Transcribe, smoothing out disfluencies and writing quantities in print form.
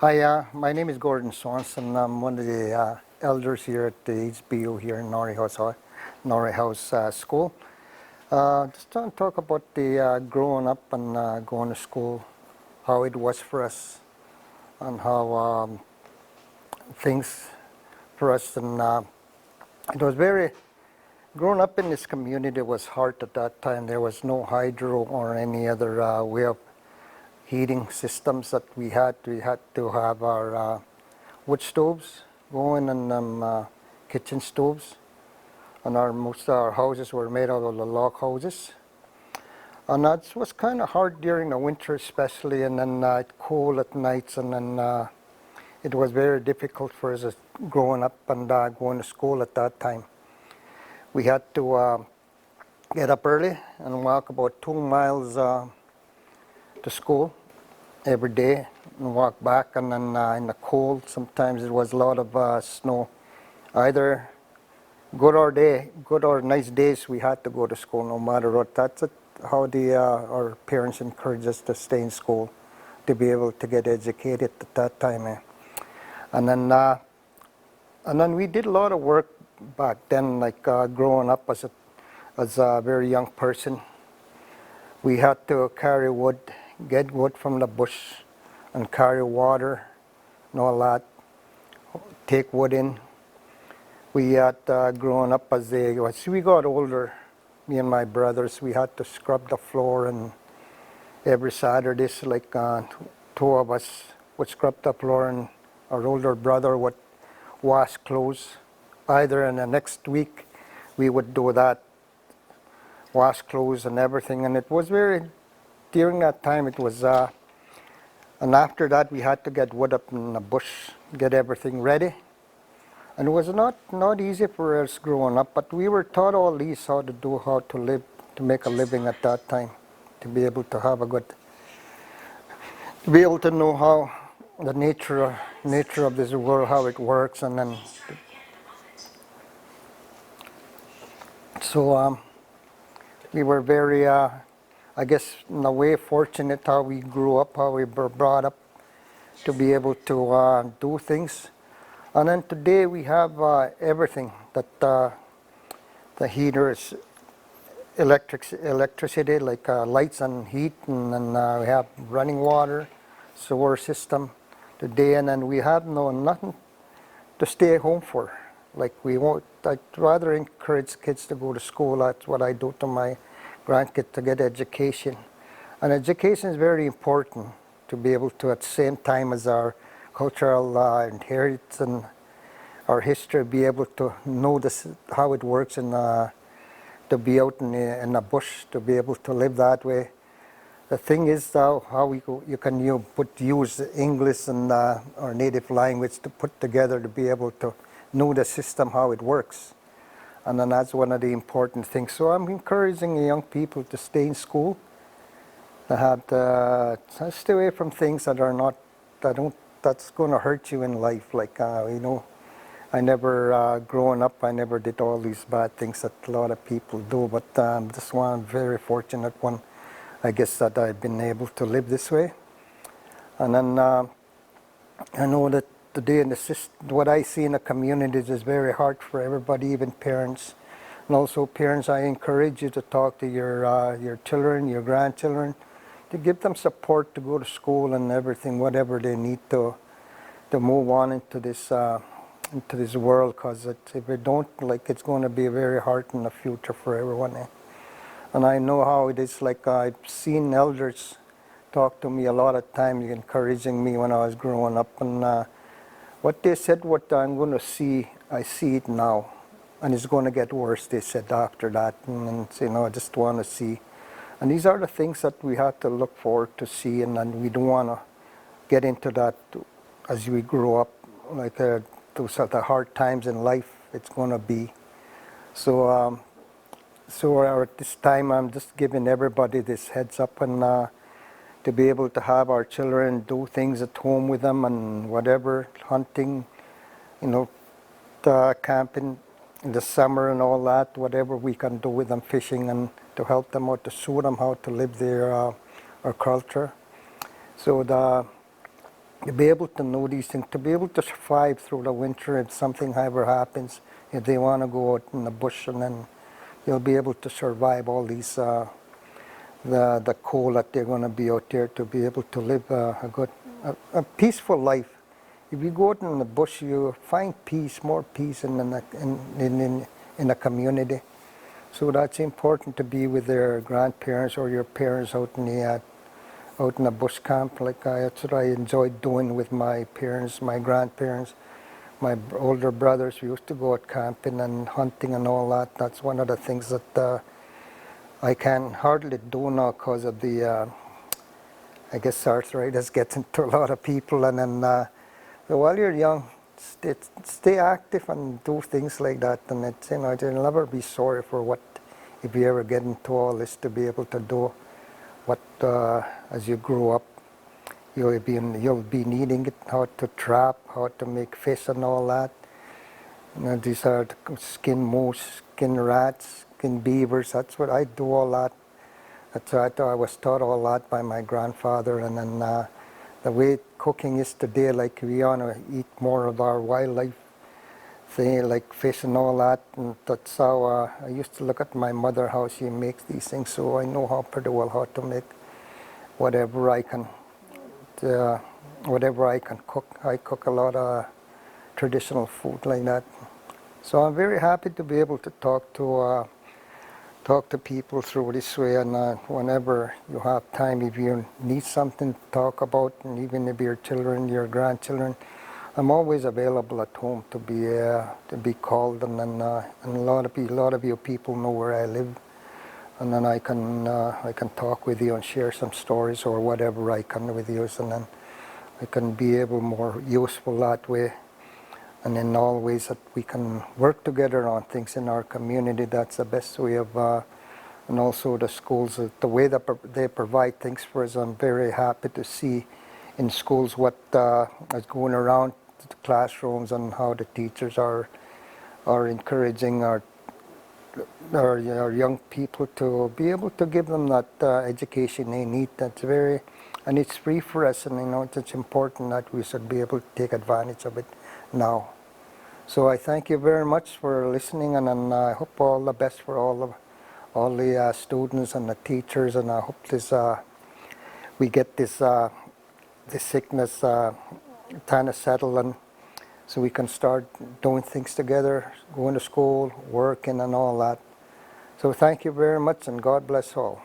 Hi, my name is Gordon Swanson. I'm one of the elders here at the HBO here in Norway House School. Just want to talk about the growing up and going to school, how it was for us, and how things for us. And it was growing up in this community was hard at that time. There was no hydro or any other way of heating systems that we had. We had to have our wood stoves going and kitchen stoves. And most of our houses were made out of the log houses. And that was kind of hard during the winter especially, and then cold at nights, and then it was very difficult for us growing up and going to school at that time. We had to get up early and walk about 2 miles to school every day and walk back, and then in the cold sometimes it was a lot of snow. Either good or nice days we had to go to school no matter what. That's how our parents encouraged us to stay in school, to be able to get educated at that time. And then we did a lot of work back then, like growing up as a very young person. We had to carry wood, get wood from the bush and carry water and all that, take wood in. We had grown up as we got older, me and my brothers, we had to scrub the floor, and every Saturday, like two of us would scrub the floor, and our older brother would wash clothes. Either in the next week we would do that, wash clothes and everything, and it was during that time it was, and after that we had to get wood up in the bush, get everything ready. And it was not easy for us growing up, but we were taught all these, how to live, to make a living at that time, to be able to have to be able to know how the nature of this world, how it works, and then so we were very, I guess in a way, fortunate how we grew up, how we were brought up to be able to do things. And then today we have everything, that the heaters, electricity, like lights and heat, and then we have running water, sewer system today, and then we have nothing to stay home for. Like I'd rather encourage kids to go to school. That's what I do to my grandkids, to get education. And education is very important to be able to, at the same time as our cultural inheritance and our history, be able to know how it works, and to be out in the bush, to be able to live that way. The thing is how you can use English and our native language to put together to be able to know the system, how it works. And then that's one of the important things. So I'm encouraging young people to stay in school, to stay away from things that's going to hurt you in life. Like, I never, growing up, I never did all these bad things that a lot of people do, but this one, very fortunate one, I guess, that I've been able to live this way. And then I know that today what I see in the communities is very hard for everybody, even parents. And also parents, I encourage you to talk to your children, your grandchildren, to give them support to go to school and everything, whatever they need to move on into this world, because if they don't, it's going to be very hard in the future for everyone. And I know how it is. Like, I've seen elders talk to me a lot of times, encouraging me when I was growing up, and what they said, what I'm going to see, I see it now, and it's going to get worse, they said after that. And I just want to see. And these are the things that we have to look forward to see, and then we don't want to get into that as we grow up, like those are the hard times in life it's going to be. So at this time, I'm just giving everybody this heads up, and to be able to have our children do things at home with them, and whatever, hunting, camping in the summer and all that, whatever we can do with them, fishing, and to help them out, to show them how to live our culture. So to be able to know these things, to be able to survive through the winter if something ever happens, if they want to go out in the bush, and then they'll be able to survive all these, the cold that they're going to be out there, to be able to live a good, a peaceful life. If you go out in the bush, you find peace, more peace in the community. So that's important, to be with their grandparents or your parents out in the bush camp. That's what I enjoyed doing with my parents, my grandparents, my older brothers. We used to go out camping and hunting and all that. That's one of the things that I can hardly do now because of the, I guess, arthritis gets into a lot of people. And then so while you're young, stay active and do things like that. And it's, you'll never be sorry for what, if you ever get into all this, to be able to do what, as you grow up, you'll be needing it, how to trap, how to make fish and all that. These are skin moose, skin rats, skin beavers. That's what I do, all that. That's what I was taught all that by my grandfather. And then the way cooking is today, like we want to eat more of our wildlife thing, like fish and all that. And that's how I used to look at my mother, how she makes these things. So I know how pretty well how to make whatever I can. Whatever I can cook. I cook a lot of traditional food like that. So I'm very happy to be able to talk to people through this way. And whenever you have time, if you need something to talk about, and even if your children, your grandchildren, I'm always available at home to be called. And then and a lot of you people know where I live. And then I can talk with you and share some stories or whatever I can with you, and then I can be able more useful that way. And in all ways that we can work together on things in our community, that's the best way of, and also the schools, the way that they provide things for us. I'm very happy to see in schools what is going around the classrooms and how the teachers are encouraging our young people to be able to give them that education they need. That's very, and it's free for us, and it's important that we should be able to take advantage of it now. So I thank you very much for listening, and I hope all the best for all the students and the teachers, and I hope we get this sickness kind of settled, and so we can start doing things together, going to school, working and all that. So thank you very much, and God bless all.